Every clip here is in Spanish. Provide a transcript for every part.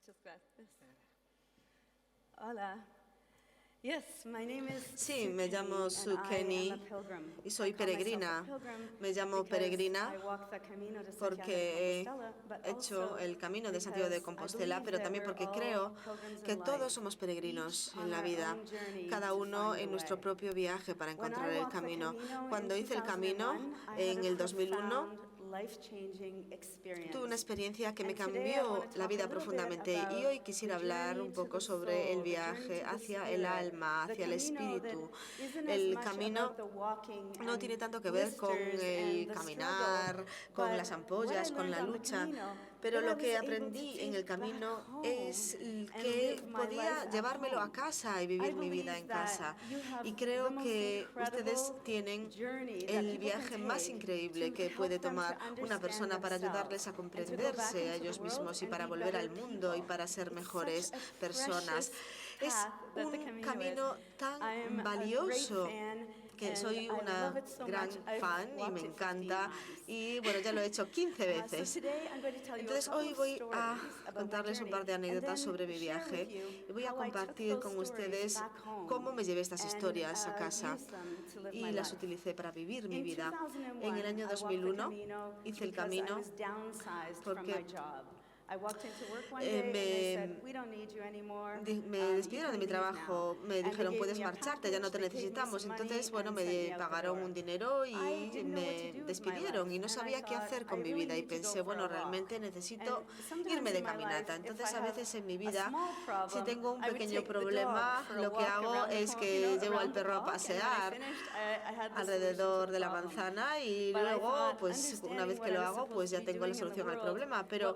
Muchas gracias. Hola. Yes, my name is Sí, me llamo Sue Kenny y soy peregrina. Me llamo peregrina porque he hecho el camino de Santiago de Compostela, pero también porque creo que todos somos peregrinos en la vida, cada uno en nuestro propio viaje para encontrar el camino. Cuando hice el camino en el 2001, tuve una experiencia que me cambió la vida profundamente y hoy quisiera hablar un poco sobre el viaje hacia el alma, hacia el espíritu. El camino no tiene tanto que ver con el caminar, con las ampollas, con la lucha, pero lo que aprendí en el camino es que podía llevármelo a casa y vivir mi vida en casa. Y creo que ustedes tienen el viaje más increíble que puede tomar una persona para ayudarles a comprenderse a ellos mismos y para volver al mundo y para ser mejores personas. Es un camino tan valioso que soy una gran fan y me encanta, y bueno, ya lo he hecho 15 veces. Entonces hoy voy a contarles un par de anécdotas sobre mi viaje y voy a compartir con ustedes cómo me llevé estas historias a casa y las utilicé para vivir mi vida. En el año 2001 hice el camino porque me despidieron de mi trabajo, me dijeron puedes marcharte, ya no te necesitamos. Entonces, bueno, me pagaron un dinero y me despidieron y no sabía qué hacer con mi vida y pensé, bueno, realmente necesito irme de caminata. Entonces, a veces en mi vida, si tengo un pequeño problema, lo que hago es que llevo al perro a pasear alrededor de la manzana y luego, pues una vez que lo hago, pues ya tengo la solución al problema. Pero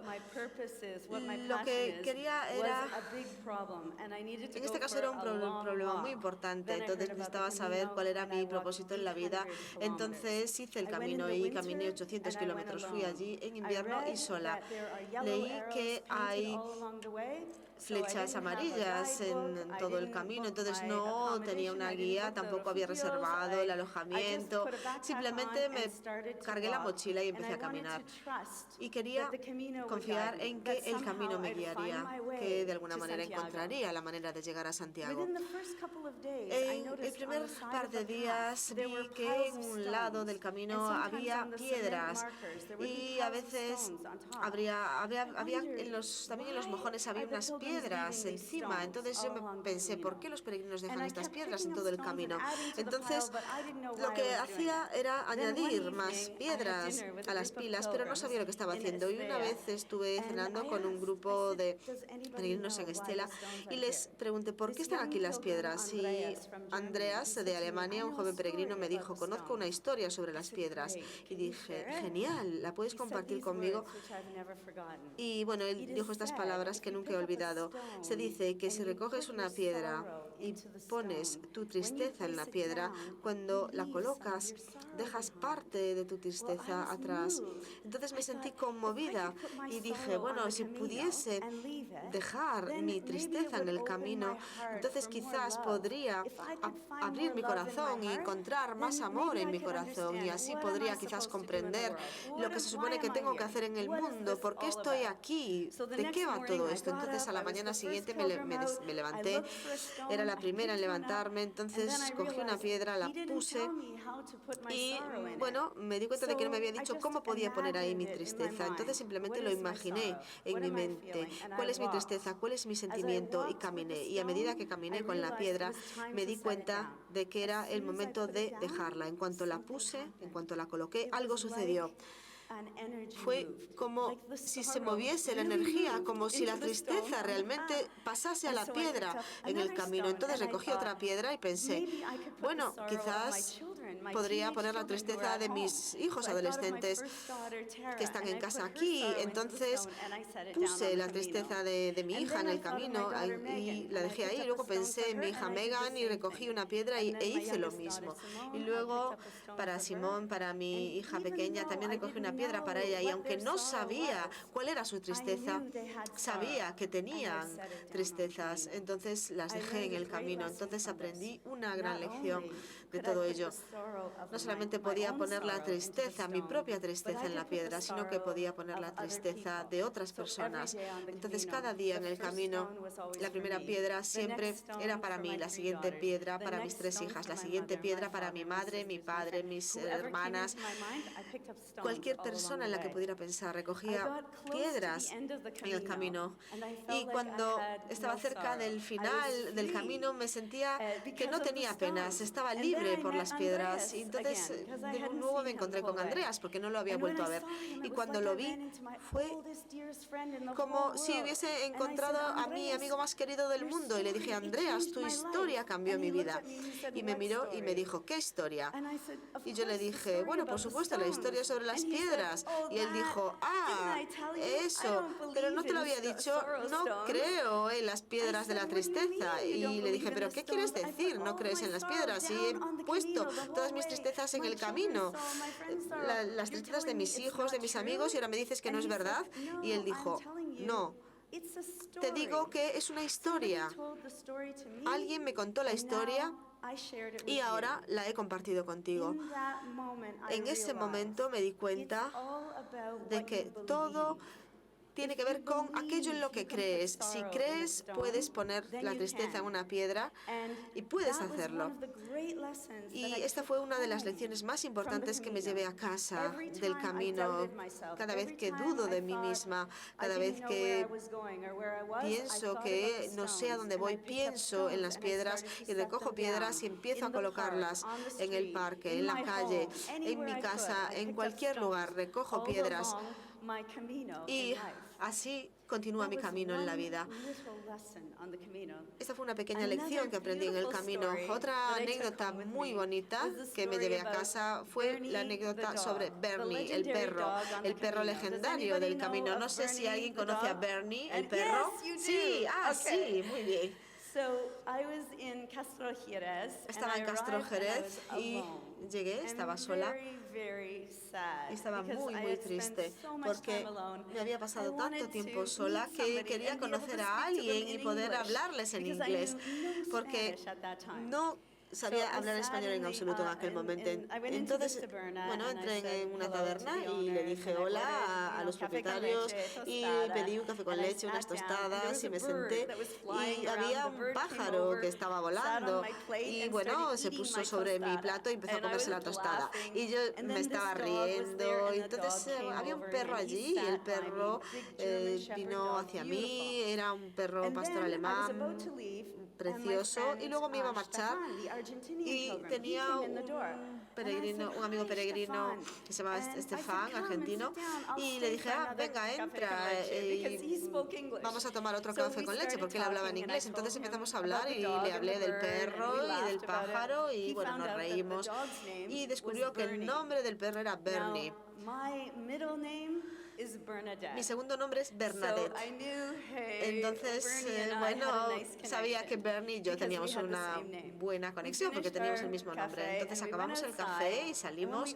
lo que quería era, en este caso era un problema muy importante, entonces necesitaba saber cuál era mi propósito en la vida. Entonces hice el camino y caminé 800 kilómetros. Fui allí en invierno y sola. Leí que hay flechas amarillas en todo el camino, entonces no tenía una guía, tampoco había reservado el alojamiento, simplemente me cargué la mochila y empecé a caminar. Y quería confiar en que el camino me guiaría, que de alguna manera encontraría la manera de llegar a Santiago. En el primer par de días vi que en un lado del camino había piedras y a veces también en los mojones había unas piedras encima. Entonces yo me pensé, ¿por qué los peregrinos dejan estas piedras en todo el camino? Entonces lo que hacía era añadir más piedras a las pilas, pero no sabía lo que estaba haciendo. Y una vez estuve cenando con un grupo de peregrinos en Estela y les pregunté, ¿por qué están aquí las piedras? Y Andreas, de Alemania, un joven peregrino, me dijo, conozco una historia sobre las piedras. Y dije, genial, ¿la puedes compartir conmigo? Y bueno, él dijo estas palabras que nunca he olvidado. Se dice que si recoges una piedra y pones tu tristeza en la piedra, cuando la colocas, dejas parte de tu tristeza atrás. Entonces me sentí conmovida y dije, bueno, si pudiese dejar mi tristeza en el camino, entonces quizás podría abrir mi corazón y encontrar más amor en mi corazón, y así podría quizás comprender lo que se supone que tengo que hacer en el mundo, por qué estoy aquí, de qué va todo esto. Entonces a la mañana siguiente me levanté, era la primera en levantarme, entonces cogí una piedra, la puse y bueno, me di cuenta de que no me había dicho cómo podía poner ahí mi tristeza. Entonces simplemente lo imaginé en mi mente. ¿Cuál es mi tristeza? ¿Cuál es mi sentimiento? Y caminé. Y a medida que caminé con la piedra, me di cuenta de que era el momento de dejarla. En cuanto la puse, en cuanto la coloqué, algo sucedió. Fue como si se moviese la energía, como si la tristeza realmente pasase a la piedra en el camino. Entonces recogí otra piedra y pensé, bueno, quizás podría poner la tristeza de mis hijos adolescentes que están en casa aquí. Entonces puse la tristeza de mi hija en el camino y la dejé ahí. Luego pensé en mi hija Megan y recogí una piedra e hice lo mismo. Y luego para Simón, para mi hija pequeña, también recogí una piedra para ella, y aunque no sabía cuál era su tristeza, sabía que tenían tristezas, entonces las dejé en el camino. Entonces aprendí una gran lección de todo ello. No solamente podía poner la tristeza, mi propia tristeza en la piedra, sino que podía poner la tristeza de otras personas. Entonces, cada día en el camino, la primera piedra siempre era para mí, la siguiente piedra para mis 3 hijas, la siguiente piedra para mi madre, mi padre, mis hermanas. Cualquier persona en la que pudiera pensar, recogía piedras en el camino. Y cuando estaba cerca del final del camino, me sentía que no tenía penas, estaba libre por las piedras. Y entonces, de nuevo me encontré con Andreas, porque no lo había vuelto a ver. Y cuando lo vi, fue como si hubiese encontrado a mi amigo más querido del mundo. Y le dije, Andreas, tu historia cambió mi vida. Y me miró y me dijo, ¿qué historia? Y yo le dije, bueno, por supuesto, la historia sobre las piedras. Y él dijo, eso, pero no te lo había dicho, no creo en las piedras de la tristeza. Y le dije, ¿pero qué quieres decir? ¿No crees en las piedras? Y he puesto todas mis tristezas en el camino, las tristezas de mis hijos, de mis amigos, y ahora me dices que no es verdad. Y él dijo, no, te digo que es una historia. Alguien me contó la historia y ahora la he compartido contigo. En ese momento me di cuenta de que todo tiene que ver con aquello en lo que crees. Si crees, puedes poner la tristeza en una piedra y puedes hacerlo. Y esta fue una de las lecciones más importantes que me llevé a casa del camino. Cada vez que dudo de mí misma, cada vez que pienso que no sé a dónde voy, pienso en las piedras y recojo piedras y empiezo a colocarlas en el parque, en la calle, en mi casa, en cualquier lugar. Recojo piedras. Y así continúa mi camino en la vida. Esta fue una pequeña lección que aprendí en el camino. Otra anécdota muy bonita que me llevé a casa fue la anécdota sobre Bernie, el perro legendario del camino. No sé si alguien conoce a Bernie, el perro. Sí, sí, muy bien. Estaba en Castro Jerez y llegué, estaba sola. Y estaba muy, muy triste porque me había pasado tanto tiempo sola que quería conocer a alguien y poder hablarles en inglés, porque no sabía hablar español en absoluto en aquel momento. Entonces, bueno, entré en una taberna y le dije hola a los propietarios y pedí un café con leche, unas tostadas y me senté y había un pájaro que estaba volando y bueno, se puso sobre mi plato y empezó a comerse la tostada y yo me estaba riendo y entonces había un perro allí y el perro vino hacia mí, era un perro pastor alemán precioso y luego me iba a marchar y tenía un amigo peregrino que se llamaba Stefan, argentino, y le dije, venga, entra, y vamos a tomar otro café con leche, porque él hablaba en inglés. Entonces empezamos a hablar y le hablé del perro y del pájaro, y bueno, nos reímos. Y descubrió que el nombre del perro era Bernie. Mi segundo nombre es Bernadette. Entonces, bueno, sabía que Bernie y yo teníamos una buena conexión porque teníamos el mismo nombre. Entonces acabamos el café y salimos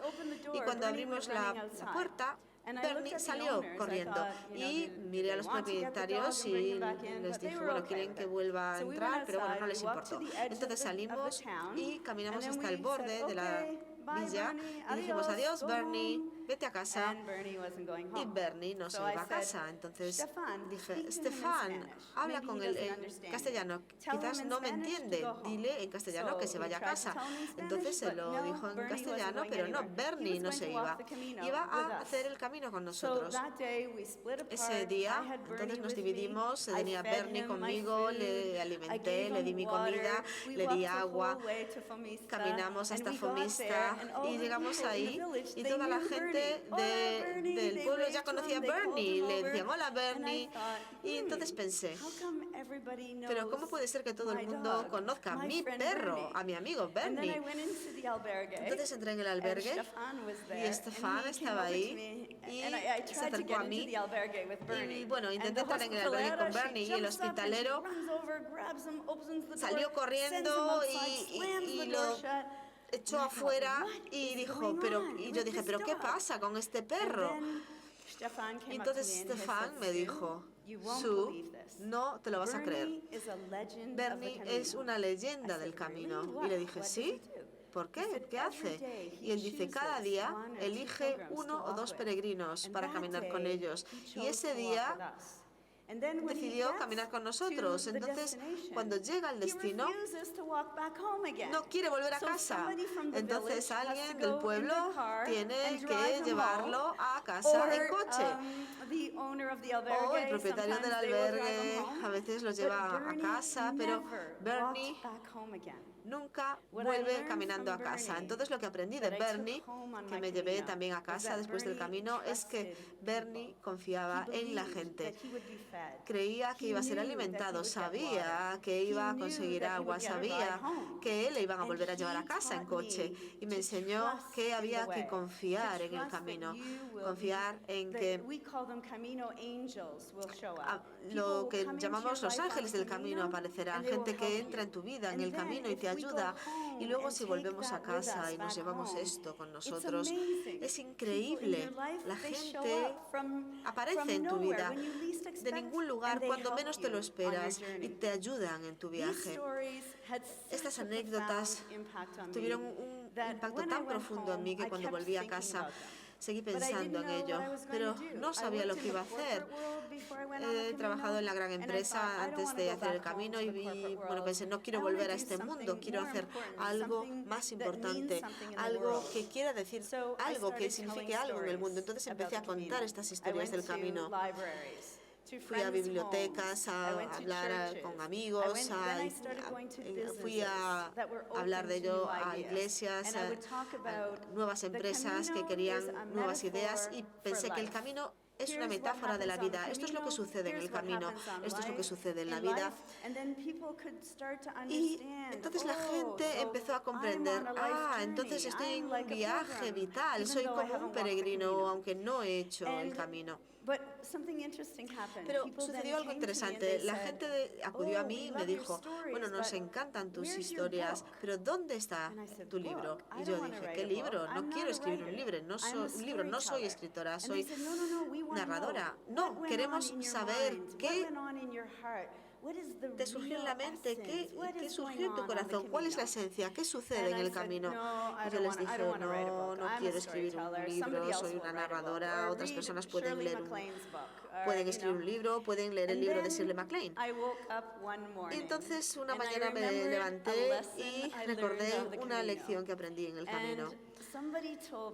y cuando abrimos la puerta, Bernie salió corriendo y miré a los propietarios y les dije, bueno, quieren que vuelva a entrar, pero bueno, no les importó. Entonces salimos y caminamos hasta el borde de la villa y dijimos, adiós, Bernie, vete a casa. Y Bernie no se iba a casa. Entonces dije, Stefan, habla con él en castellano. Quizás no me entiende. Dile en castellano que se vaya a casa. Entonces se lo dijo en castellano, pero no, Bernie no se iba. Iba a hacer el camino con nosotros. Ese día, entonces nos dividimos. Venía Bernie conmigo, le alimenté, le di mi comida, le di agua. Caminamos hasta Fomista y llegamos ahí y toda la gente del pueblo ya conocía a Bernie, le decían hola Bernie y entonces pensé, pero ¿cómo puede ser que todo el mundo conozca a mi perro, a mi amigo Bernie? Entonces entré en el albergue y Stefan estaba ahí y se acercó a mí y bueno, intenté entrar en el albergue con Bernie y el hospitalero salió corriendo y lo echó afuera y dijo, y yo dije, pero ¿qué pasa con este perro? Y entonces Stefan me dijo, Sue, no te lo vas a creer. Bernie es una leyenda del camino. Y le dije, ¿sí? ¿por qué? ¿Qué hace? Y él dice, cada día elige 1 o 2 peregrinos para caminar con ellos. Y ese día decidió caminar con nosotros. Entonces, cuando llega al destino, no quiere volver a casa. Entonces, alguien del pueblo tiene que llevarlo a casa en coche. O el propietario del albergue a veces los lleva a casa, pero Bernie nunca vuelve caminando a casa. Entonces lo que aprendí de Bernie, que me llevé también a casa después del camino, es que Bernie confiaba en la gente. Creía que iba a ser alimentado, sabía que iba a conseguir agua, sabía que le iban a volver a llevar a casa en coche. Y me enseñó que había que confiar en el camino, confiar en que lo que llamamos los ángeles del camino aparecerán, gente que entra en tu vida, en el camino y te ayuda. Y luego si volvemos a casa y nos llevamos esto con nosotros, es increíble. La gente aparece en tu vida de ningún lugar cuando menos te lo esperas y te ayudan en tu viaje. Estas anécdotas tuvieron un impacto tan profundo en mí que cuando volví a casa seguí pensando en ello, pero no sabía lo que iba a hacer. He trabajado en la gran empresa antes de hacer el camino y pensé, no quiero volver a este mundo, quiero hacer algo más importante, algo que quiera decir algo, que signifique algo en el mundo. Entonces empecé a contar estas historias del camino. Fui a bibliotecas a hablar con amigos, fui a hablar de ello a iglesias, a nuevas empresas que querían nuevas ideas y pensé que el camino es una metáfora de la vida. Esto es lo que sucede en el camino, esto es lo que sucede en la vida. Y entonces la gente empezó a comprender, entonces estoy en un viaje vital, soy como un peregrino, aunque no he hecho el camino. Pero sucedió algo interesante. La gente acudió a mí y me dijo, bueno, nos encantan tus historias, pero ¿dónde está tu libro? Y yo dije, ¿qué libro? No quiero escribir un libro, no soy escritora, soy narradora. No, queremos saber qué te surgió en la mente, qué surgió en tu corazón, cuál es la esencia, qué sucede en el camino. Y yo les dije, no quiero escribir un libro, soy una narradora, otras personas pueden escribir un libro, pueden leer el libro de Shirley MacLaine. Y entonces una mañana me levanté y recordé una lección que aprendí en el camino.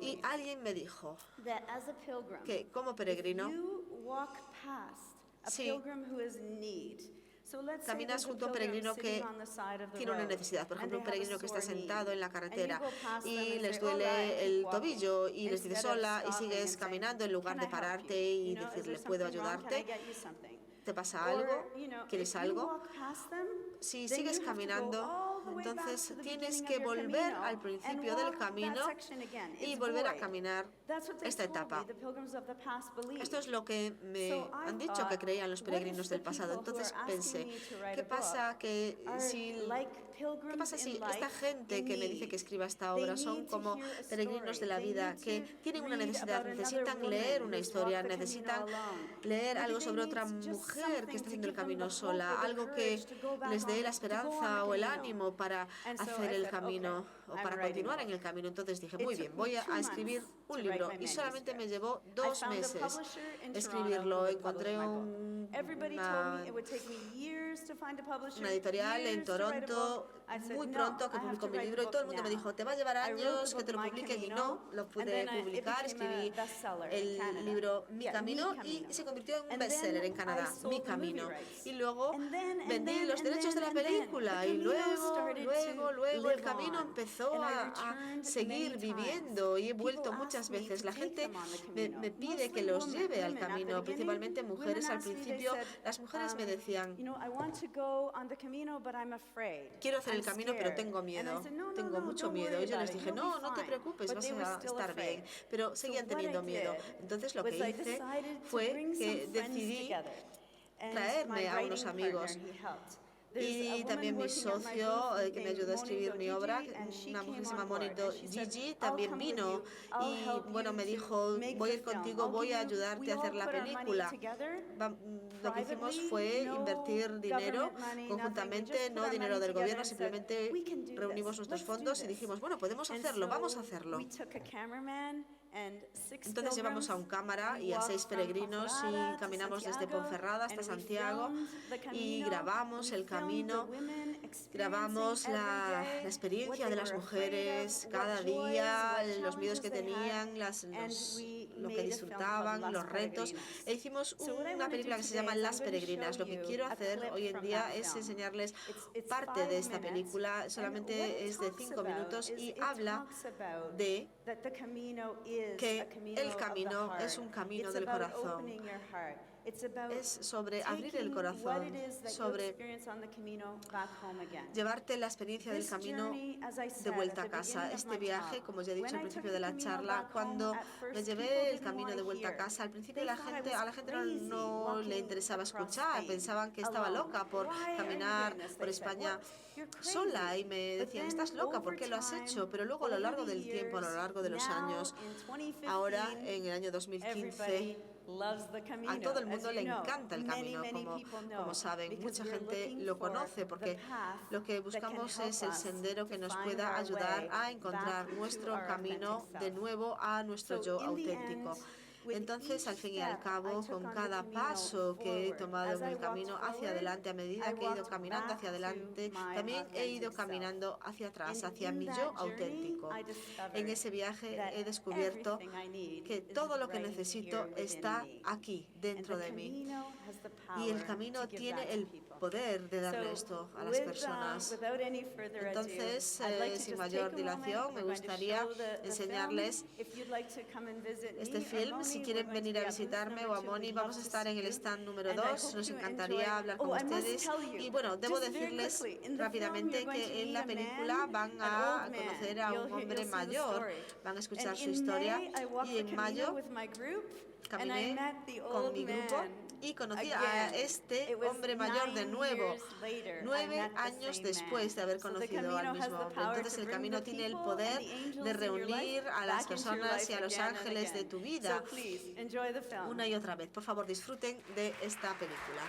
Y alguien me dijo que como peregrino, si caminas junto a un peregrino que tiene una necesidad, por ejemplo, un peregrino que está sentado en la carretera y les duele el tobillo y les dices hola y sigues caminando en lugar de pararte y decirle, ¿puedo ayudarte? ¿Te pasa algo? ¿Quieres algo? Si sigues caminando, entonces tienes que volver al principio del camino y volver a caminar esta etapa. Esto es lo que me han dicho que creían los peregrinos del pasado. Entonces pensé, ¿qué pasa si esta gente que me dice que escriba esta obra son como peregrinos de la vida, que tienen una necesidad, necesitan leer una historia, necesitan leer algo sobre otra mujer que está haciendo el camino sola, algo que les dé la esperanza o el ánimo para hacer el camino o para continuar en el camino? Entonces dije, muy bien, voy a escribir un libro y solamente me llevó 2 meses escribirlo. Encontré una editorial en Toronto muy pronto que publicó mi libro y todo el mundo me dijo, te va a llevar años que te lo publiquen, y no, lo pude publicar, escribí el libro Mi Camino y se convirtió en un bestseller en Canadá, Mi Camino. Y luego vendí los derechos de la película y luego el camino empezó a seguir viviendo y he vuelto muchas veces. La gente me pide que los lleve al camino, principalmente mujeres. Al principio las mujeres me decían, quiero hacer el camino pero tengo miedo, tengo mucho miedo. Y yo les dije, no te preocupes, vas a estar bien. Pero seguían teniendo miedo. Entonces lo que hice fue que decidí traerme a unos amigos Y también mi socio, que me ayudó a escribir mi obra, una mujer que se llama Monito Gigi, también vino y bueno, me dijo, voy a ir contigo, voy a ayudarte a hacer la película. Lo que hicimos fue invertir dinero conjuntamente, no dinero del gobierno, simplemente reunimos nuestros fondos y dijimos, bueno, podemos hacerlo, vamos a hacerlo. Entonces llevamos a un cámara y a 6 peregrinos y caminamos desde Ponferrada hasta Santiago y grabamos el camino, grabamos la experiencia de las mujeres cada día, los miedos que tenían, lo que disfrutaban, los retos. E hicimos una película que se llama Las Peregrinas. Lo que quiero hacer hoy en día es enseñarles parte de esta película, solamente es de 5 minutos y habla de que el camino es un camino del corazón. Es sobre abrir el corazón, sobre llevarte la experiencia del camino de vuelta a casa. Este viaje, como ya he dicho al principio de la charla, cuando me llevé el camino de vuelta a casa, al principio a la gente no le interesaba escuchar, pensaban que estaba loca por caminar por España sola y me decían, estás loca, ¿por qué lo has hecho? Pero luego a lo largo del tiempo, a lo largo de los años, ahora en el año 2015, a todo el mundo le encanta el camino, como saben. Mucha gente lo conoce porque lo que buscamos es el sendero que nos pueda ayudar a encontrar nuestro camino de nuevo a nuestro yo auténtico. Entonces, al fin y al cabo, con cada paso que he tomado en el camino hacia adelante, a medida que he ido caminando hacia adelante, también he ido caminando hacia atrás, hacia mi yo auténtico. En ese viaje he descubierto que todo lo que necesito está aquí, dentro de mí. Y el camino tiene el poder de darle esto a las personas. Entonces, sin mayor dilación, me gustaría enseñarles este film. Si quieren venir a visitarme o a Moni, vamos a estar en el stand número 2. Nos encantaría hablar con ustedes. Y bueno, debo decirles rápidamente que en la película van a conocer a un hombre mayor, van a escuchar su historia. Y en mayo caminé con mi grupo y conocí a este hombre mayor de nuevo, 9 años después de haber conocido al mismo hombre. Entonces el camino tiene el poder de reunir a las personas y a los ángeles de tu vida una y otra vez. Por favor, disfruten de esta película.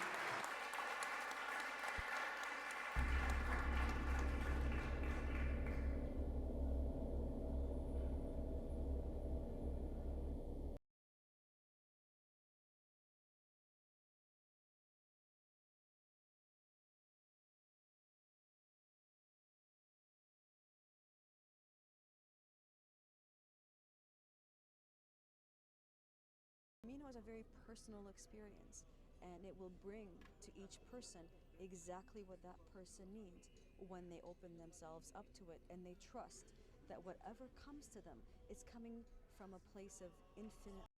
Camino is a very personal experience, and it will bring to each person exactly what that person needs when they open themselves up to it and they trust that whatever comes to them is coming from a place of infinite.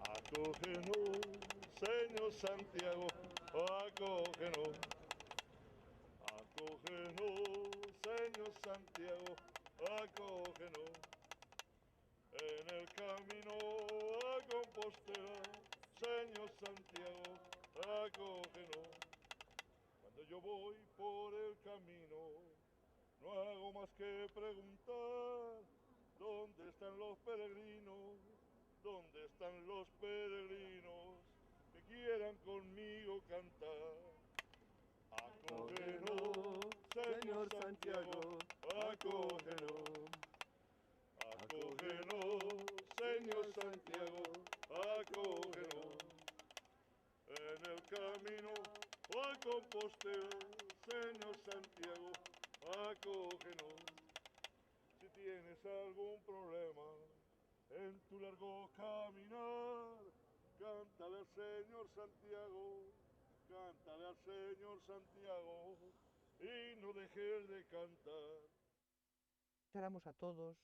Acógenos, Señor Santiago, acógenos. Acógenos, Señor Santiago, acógenos. En el camino a Compostela, Señor Santiago, acógenos. Cuando yo voy por el camino, no hago más que preguntar, ¿dónde están los peregrinos? ¿Dónde están los peregrinos que quieran conmigo cantar? Acógenos, Señor Santiago, acógenos. Acógenos, Señor Santiago, acógenos. En el camino a Compostela, Señor Santiago, acógenos. Si tienes algún problema en tu largo caminar, cántale al Señor Santiago, cántale al Señor Santiago, y no dejes de cantar. Escucháramos a todos,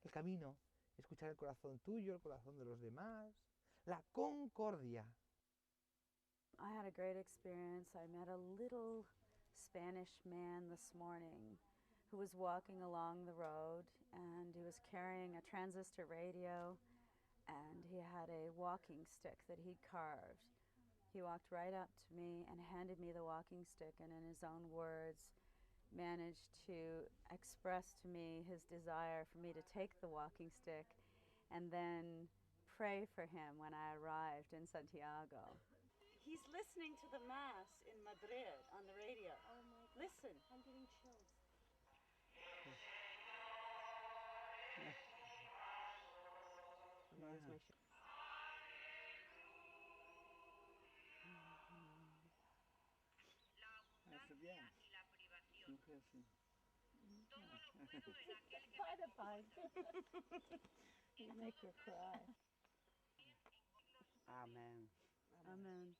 el camino, escuchar el corazón tuyo, el corazón de los demás, la concordia. I had a a great experience. I met a little Spanish man this morning who was walking along the road, and he was carrying a transistor radio, and he had a walking stick that he'd carved. He walked right up to me and handed me the walking stick, and in his own words managed to express to me his desire for me to take the walking stick and then pray for him when I arrived in Santiago. He's listening to the Mass in Madrid on the radio. Oh my God. Listen. I'm getting chills. Yeah. Hace bien. Surge así. You make her cry. Amén. Amen.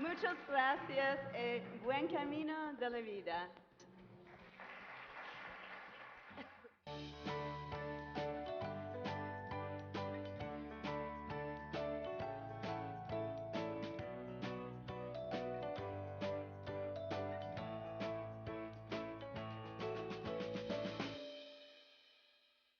Muchas gracias y buen camino de la vida.